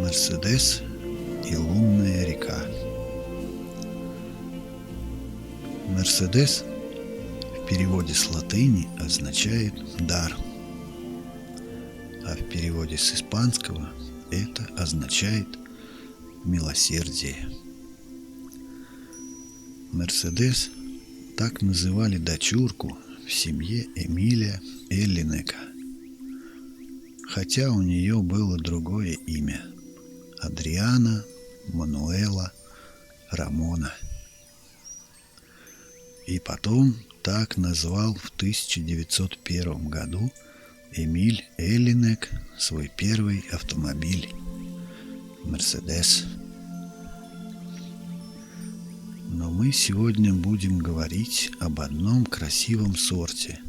Мерседес и лунная река. Мерседес в переводе с латыни означает «дар», а в переводе с испанского это означает «милосердие». Мерседес так называли дочурку в семье Эмиля Эллинека, хотя у нее было другое имя – Адриана Мануэла Рамона. И потом так назвал в 1901 году Эмиль Эллинек свой первый автомобиль – Мерседес. Но мы сегодня будем говорить об одном красивом сорте,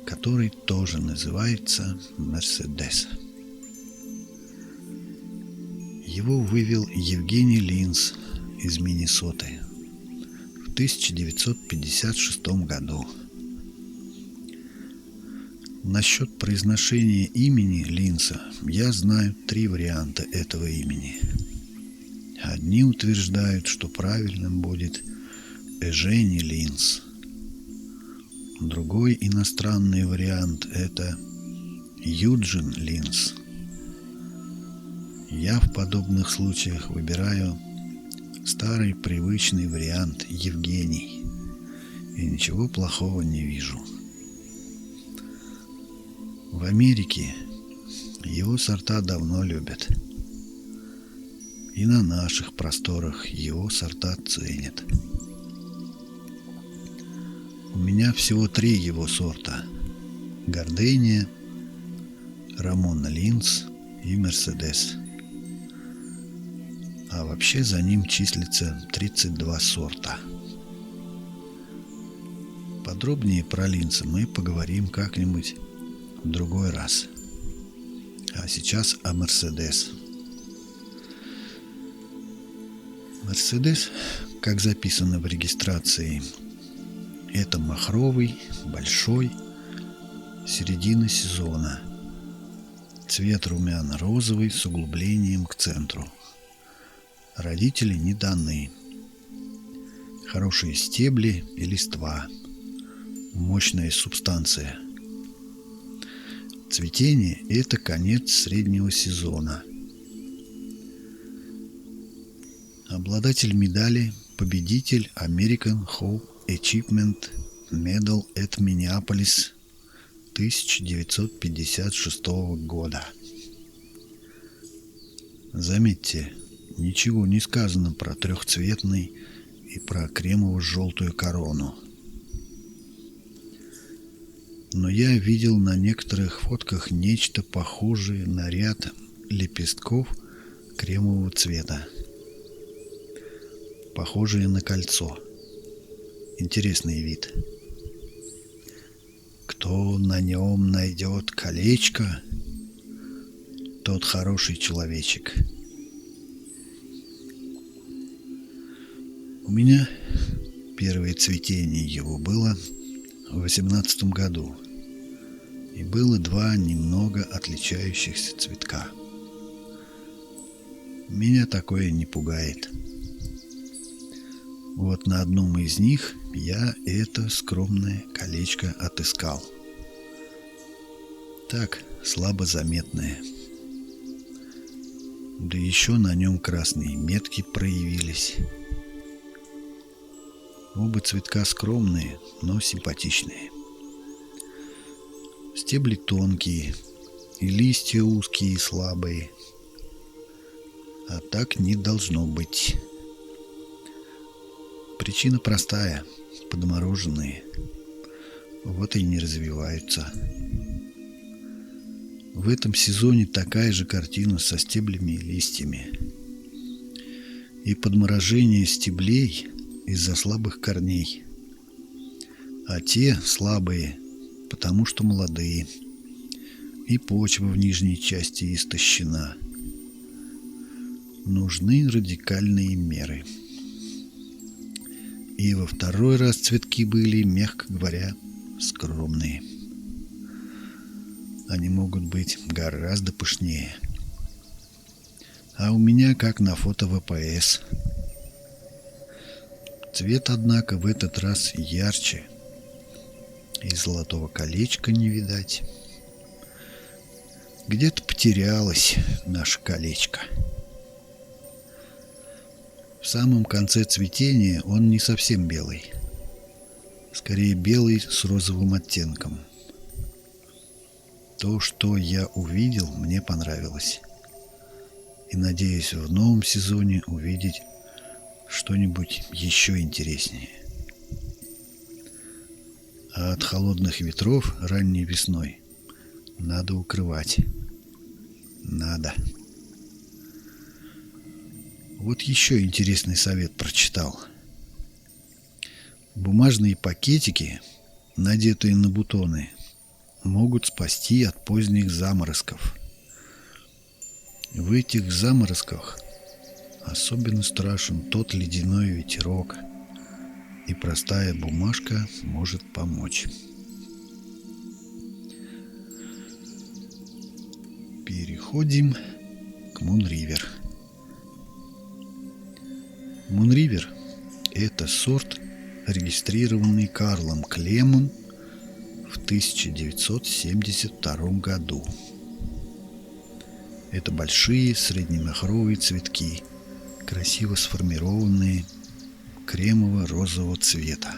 который тоже называется Мерседес. Его вывел Евгений Линц из Миннесоты в 1956 году. Насчет произношения имени Линца я знаю три варианта этого имени. Одни утверждают, что правильным будет Эжени Линц. Другой иностранный вариант – это Юджин Линц. Я в подобных случаях выбираю старый привычный вариант Евгений, и ничего плохого не вижу. В Америке его сорта давно любят, и на наших просторах его сорта ценят. У меня всего три его сорта – Гардения, Рамона Линц и Мерседес. А вообще за ним числится 32 сорта. Подробнее про Линца мы поговорим как-нибудь в другой раз. А сейчас о Мерседес. Мерседес, как записано в регистрации, это махровый, большой, середины сезона. Цвет румяно-розовый с углублением к центру. Родители не даны. Хорошие стебли и листва. Мощная субстанция. Цветение – это конец среднего сезона. Обладатель медали – победитель American Hope Achievement Medal at Minneapolis 1956 года. Заметьте, ничего не сказано про трехцветный и про кремово-желтую корону. Но я видел на некоторых фотках нечто похожее на ряд лепестков кремового цвета, похожее на кольцо. Интересный вид. Кто на нем найдет колечко, тот хороший человечек. У меня первое цветение его было в 18 году, и было два немного отличающихся цветка. Меня такое не пугает. Вот на одном из них я это скромное колечко отыскал. Так, слабо заметное. Да еще на нем красные метки проявились. Оба цветка скромные, но симпатичные. Стебли тонкие, и листья узкие и слабые. А так не должно быть. Причина простая – подмороженные. Вот и не развиваются. В этом сезоне такая же картина со стеблями и листьями. И подморожение стеблей из-за слабых корней. А те слабые, потому что молодые. И почва в нижней части истощена. Нужны радикальные меры. И во второй раз цветки были, мягко говоря, скромные. Они могут быть гораздо пышнее. А у меня как на фото ВПС. Цвет, однако, в этот раз ярче. И золотого колечка не видать. Где-то потерялось наше колечко. В самом конце цветения он не совсем белый. Скорее белый с розовым оттенком. То, что я увидел, мне понравилось. И надеюсь в новом сезоне увидеть что-нибудь еще интереснее. А от холодных ветров ранней весной надо укрывать. Надо. Вот еще интересный совет прочитал. Бумажные пакетики, надетые на бутоны, могут спасти от поздних заморозков. В этих заморозках особенно страшен тот ледяной ветерок, и простая бумажка может помочь. Переходим к Мунривер. Мунривер – это сорт, регистрированный Карлом Клемом в 1972 году. Это большие среднемахровые цветки, красиво сформированные, кремово-розового цвета.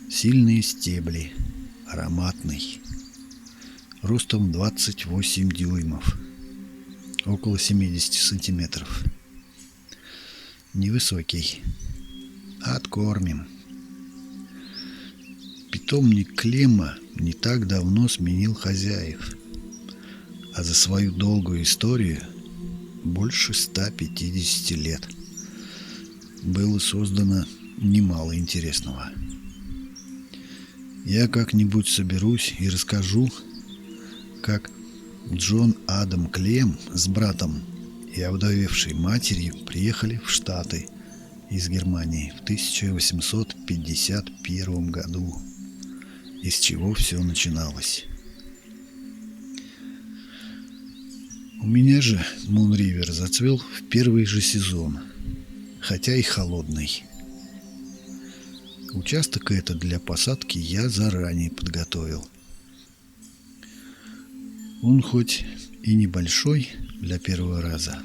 Сильные стебли, ароматный, ростом 28 дюймов, около 70 сантиметров. Невысокий, откормим. Питомник Клемма не так давно сменил хозяев, а за свою долгую историю, больше 150 лет, было создано немало интересного. Я как-нибудь соберусь и расскажу, как Джон Адам Клем с братом и овдовевшей матерью приехали в Штаты из Германии в 1851 году, из чего все начиналось. У меня же Мунривер зацвел в первый же сезон, хотя и холодный. Участок этот для посадки я заранее подготовил. Он хоть и небольшой для первого раза,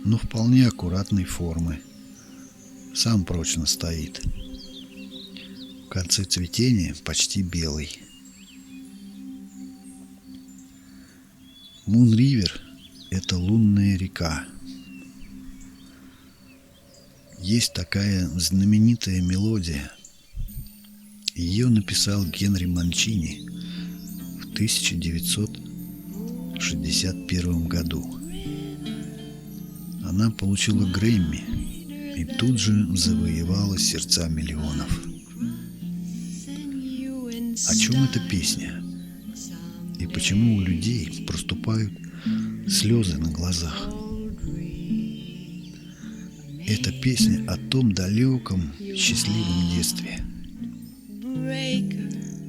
но вполне аккуратной формы. Сам прочно стоит. В конце цветения почти белый. Мунривер – это лунная река. Есть такая знаменитая мелодия. Ее написал Генри Манчини в 1961 году. Она получила Грэмми и тут же завоевала сердца миллионов. О чем эта песня? И почему у людей проступают слезы на глазах? Это песня о том далеком, счастливом детстве.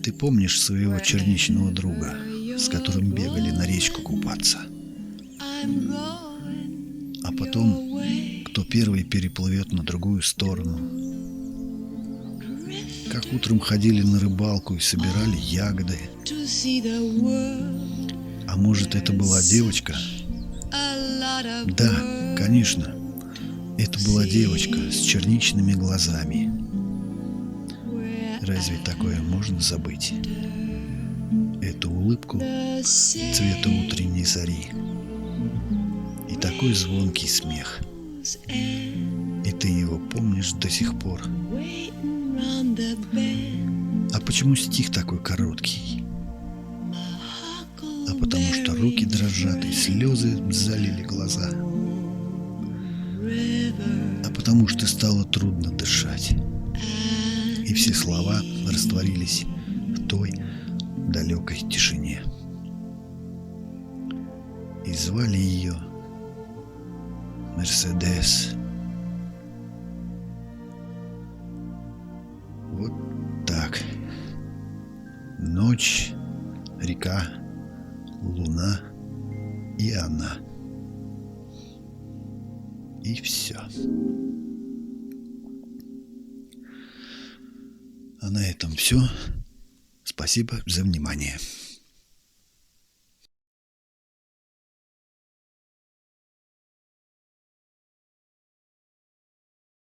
Ты помнишь своего черничного друга, с которым бегали на речку купаться? А потом, кто первый переплывет на другую сторону? Как утром ходили на рыбалку и собирали ягоды? А может, это была девочка? Да, конечно. Это была девочка с черничными глазами. Разве такое можно забыть? Эту улыбку цвета утренней зари. И такой звонкий смех. И ты его помнишь до сих пор. А почему стих такой короткий? А потому что руки дрожат и слезы залили глаза. А потому что стало трудно дышать. И все слова растворились в той далекой тишине. И звали ее Мерседес. Вот так. Ночь, река, луна и она. И все. А на этом все. Спасибо за внимание.